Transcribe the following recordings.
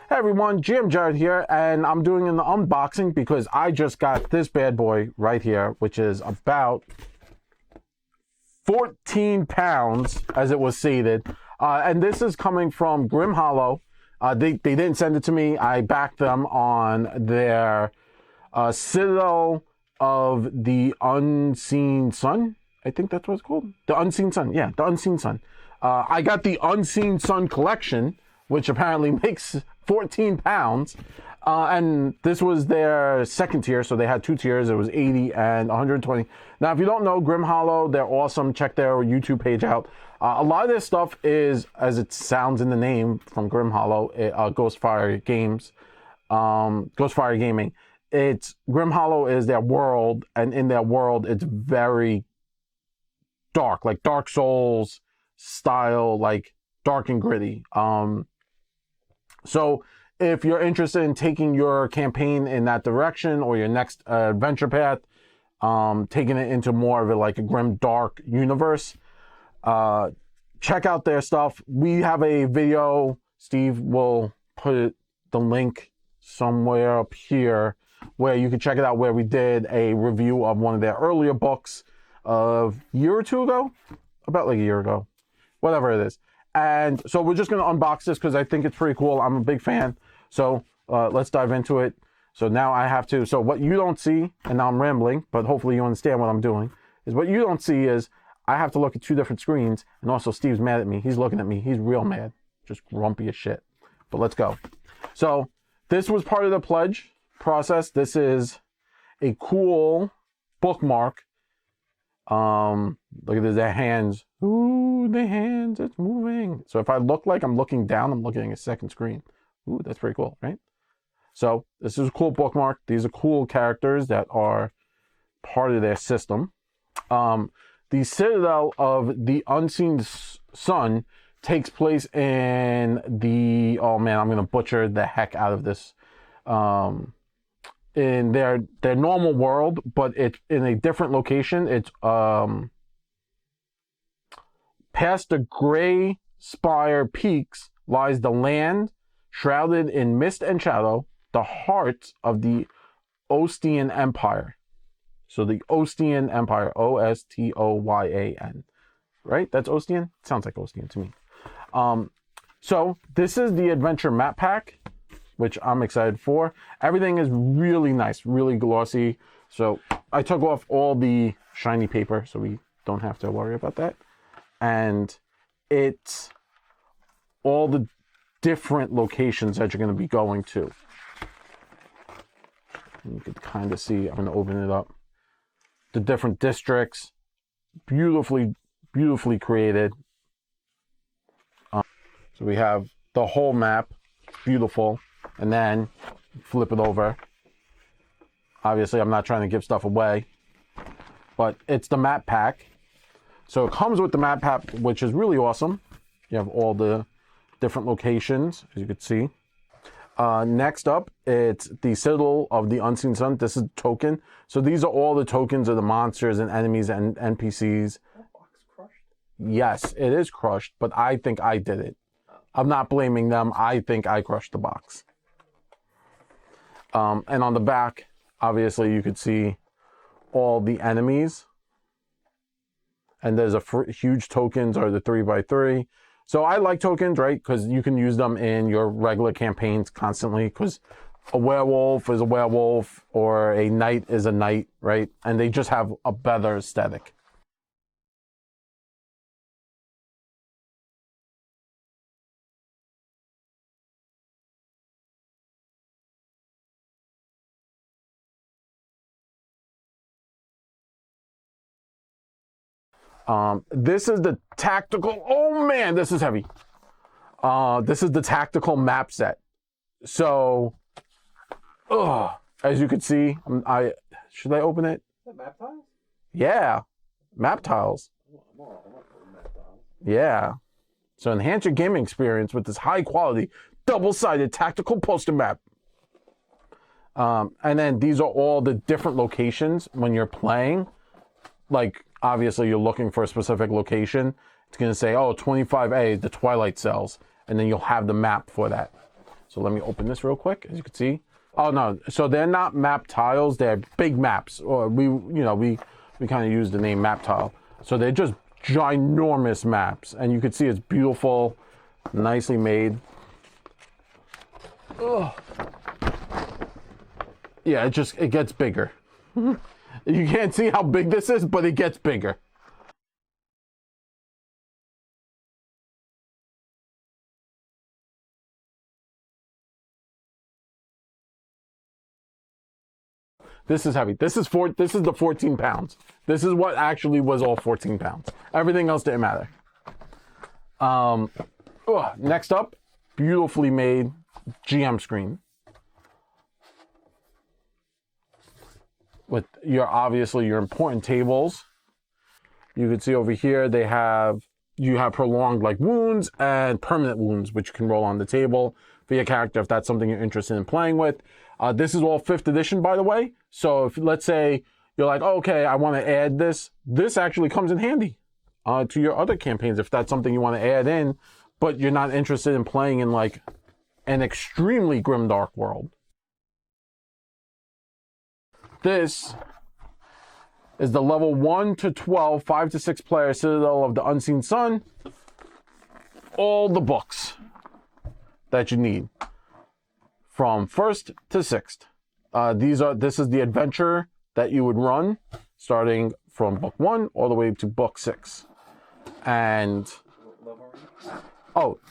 Hey everyone, GM Jared here, and I'm doing an unboxing because I just got this bad boy right here, which is about 14 pounds as it was seated. And this is coming from GrimHallow. They didn't send it to me. I backed them on their Citadel of the Unseen Sun. I think that's what it's called. The Unseen Sun. Yeah, the Unseen Sun. I got the Unseen Sun collection, which apparently makes 14 pounds. And this was their second tier, so they had two tiers. It was 80 and 120. Now, if you don't know GrimHallow, they're awesome. Check their YouTube page out. A lot of this stuff is, as it sounds in the name, from GrimHallow, Ghostfire Games, Ghostfire Gaming. It's GrimHallow is their world, and in their world, it's very dark, like Dark Souls style, like dark and gritty. So if you're interested in taking your campaign in that direction, or your next adventure path, taking it into more of a grim dark universe, check out their stuff. We have a video. Steve will put the link somewhere up here where you can check it out, where we did a review of one of their earlier books of a year or two ago, about like a year ago, whatever it is. And so we're just going to unbox this because I think it's pretty cool. I'm a big fan. So let's dive into it. So now I have to, so what you don't see, and now I'm rambling, but hopefully you understand what I'm doing, is what you don't see is I have to look at two different screens, and also Steve's mad at me. He's looking at me. He's real mad. Just grumpy as shit. But let's go. So this was part of the pledge process. This is a cool bookmark. Look at this, their hands. Ooh, the hands, it's moving. So if I look like I'm looking down, I'm looking at a second screen. Ooh, that's pretty cool, right? So this is a cool bookmark. These are cool characters that are part of their system. The Citadel of the Unseen Sun takes place in the, oh man, I'm going to butcher the heck out of this. In their normal world, but it's in a different location. It's past the gray spire peaks lies the land shrouded in mist and shadow, the heart of the Ostyan Empire. So the Ostyan Empire, Ostyan, right? That's Ostyan? Sounds like Ostyan to me. So this is the adventure map pack, which I'm excited for. Everything is really nice, really glossy. So I took off all the shiny paper, so we don't have to worry about that. And it's all the different locations that you're going to be going to. And you can kind of see, I'm going to open it up. The different districts, beautifully created. So we have the whole map, beautiful. And then flip it over. Obviously, I'm not trying to give stuff away, but it's the map pack. So it comes with the map pack, which is really awesome. You have all the different locations, as you can see. Next up, it's the Citadel of the Unseen Sun. This is a token. So these are all the tokens of the monsters and enemies and NPCs. That box crushed? Yes, it is crushed, but I think I did it. I'm not blaming them. I think I crushed the box. And on the back, obviously, you could see all the enemies. And there's a huge tokens, or the 3x3. So I like tokens, right? Because you can use them in your regular campaigns constantly. Because a werewolf is a werewolf, or a knight is a knight, right? And they just have a better aesthetic. This is the tactical, oh man, this is heavy. This is the tactical map set. So, as you can see, should I open it? Is that map tiles? Yeah, map tiles. I'm all for map tiles. Yeah. So enhance your gaming experience with this high quality, double-sided tactical poster map. And then these are all the different locations when you're playing. Like, obviously, you're looking for a specific location. It's going to say, oh, 25A, the Twilight Cells. And then you'll have the map for that. So let me open this real quick, as you can see. Oh no, so they're not map tiles, they're big maps. Or we kind of use the name map tile. So they're just ginormous maps, and you can see it's beautiful, nicely made. Ugh. Yeah, it gets bigger. You can't see how big this is, but it gets bigger. This is heavy. This is the 14 pounds. This is what actually was all 14 pounds. Everything else didn't matter. Next up, beautifully made GM screen. With obviously your important tables. You can see over here you have prolonged like wounds and permanent wounds, which you can roll on the table for your character if that's something you're interested in playing with. This is all 5th edition, by the way. So if let's say you're like, oh, okay, I want to add this. This actually comes in handy to your other campaigns if that's something you want to add in, but you're not interested in playing in like an extremely grimdark world. This is the level 1 to 12, 5 to 6 player Citadel of the Unseen Sun. All the books that you need from 1st to 6th. This is the adventure that you would run starting from book 1 all the way to book 6. And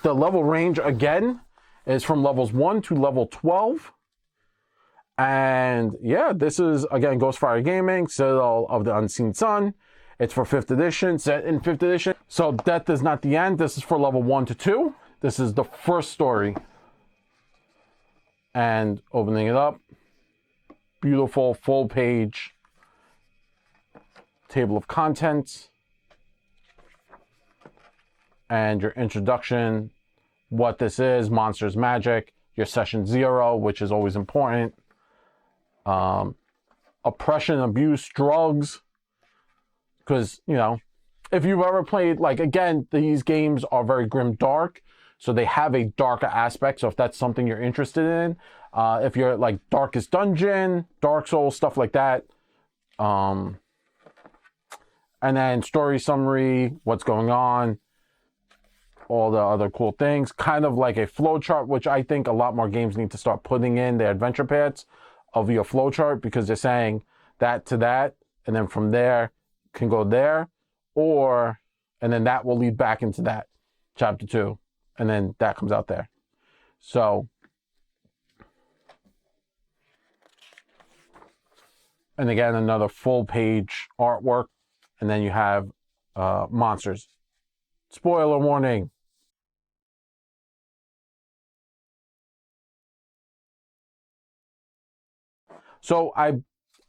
the level range again is from levels 1 to level 12. And yeah, this is again Ghostfire Gaming, Citadel of the Unseen Sun. It's for 5th edition, set in 5th edition. So death is not the end. This is for level 1 to 2. This is the first story. And opening it up, beautiful full page table of contents and your introduction, what this is, monsters, magic, your session 0, which is always important. Oppression, abuse, drugs, because if you've ever played, like, again, these games are very grim dark, so they have a darker aspect. So if that's something you're interested in, if you're like Darkest Dungeon, Dark Souls, stuff like that, and then story summary, what's going on, all the other cool things, kind of like a flowchart, which I think a lot more games need to start putting in their adventure paths of your flowchart, because they're saying that to that, and then from there can go there, and then that will lead back into that chapter 2, and then that comes out there. So, and again, another full page artwork, and then you have monsters. Spoiler warning. So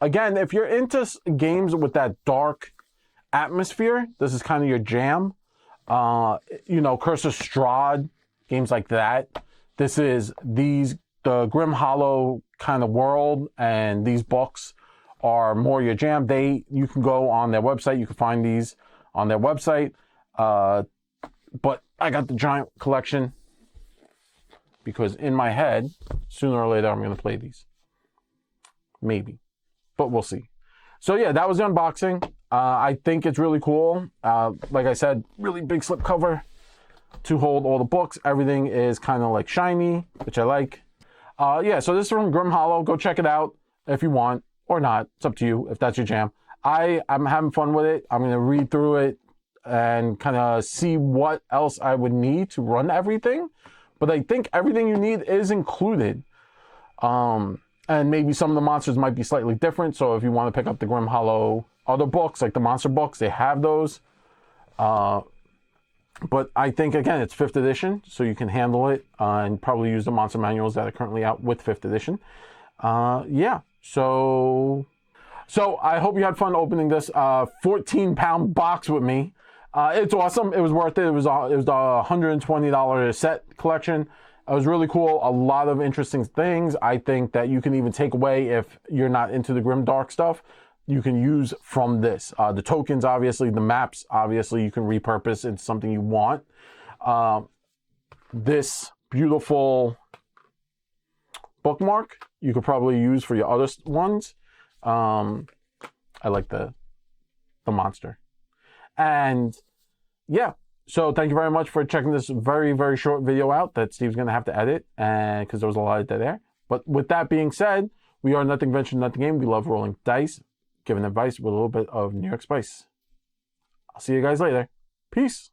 again, if you're into games with that dark atmosphere, this is kind of your jam. Curse of Strahd, games like that. This is the GrimHallow kind of world, and these books are more your jam. You can go on their website, you can find these on their website. But I got the giant collection because in my head, sooner or later, I'm going to play these. Maybe, but we'll see. So yeah, that was the unboxing. I think it's really cool. Like I said, really big slipcover to hold all the books. Everything is kind of like shiny, which I like. Yeah, so this is from GrimHallow. Go check it out if you want, or not. It's up to you if that's your jam. I'm having fun with it. I'm going to read through it and kind of see what else I would need to run everything. But I think everything you need is included. And maybe some of the monsters might be slightly different. So if you want to pick up the GrimHallow other books, like the monster books, they have those. But I think, again, it's 5th edition, so you can handle it and probably use the monster manuals that are currently out with 5th edition. Yeah, so I hope you had fun opening this 14-pound box with me. It's awesome. It was worth it. It was the $120 set collection. It was really cool. A lot of interesting things. I think that you can even take away if you're not into the grimdark stuff. You can use from this. The tokens, obviously. The maps, obviously, you can repurpose into something you want. This beautiful bookmark you could probably use for your other ones. I like the monster. And yeah, so thank you very much for checking this very, very short video out that Steve's going to have to edit, and because there was a lot of that there. But with that being said, we are Nothing Venture, Nothing Game. We love rolling dice, giving advice with a little bit of New York spice. I'll see you guys later. Peace.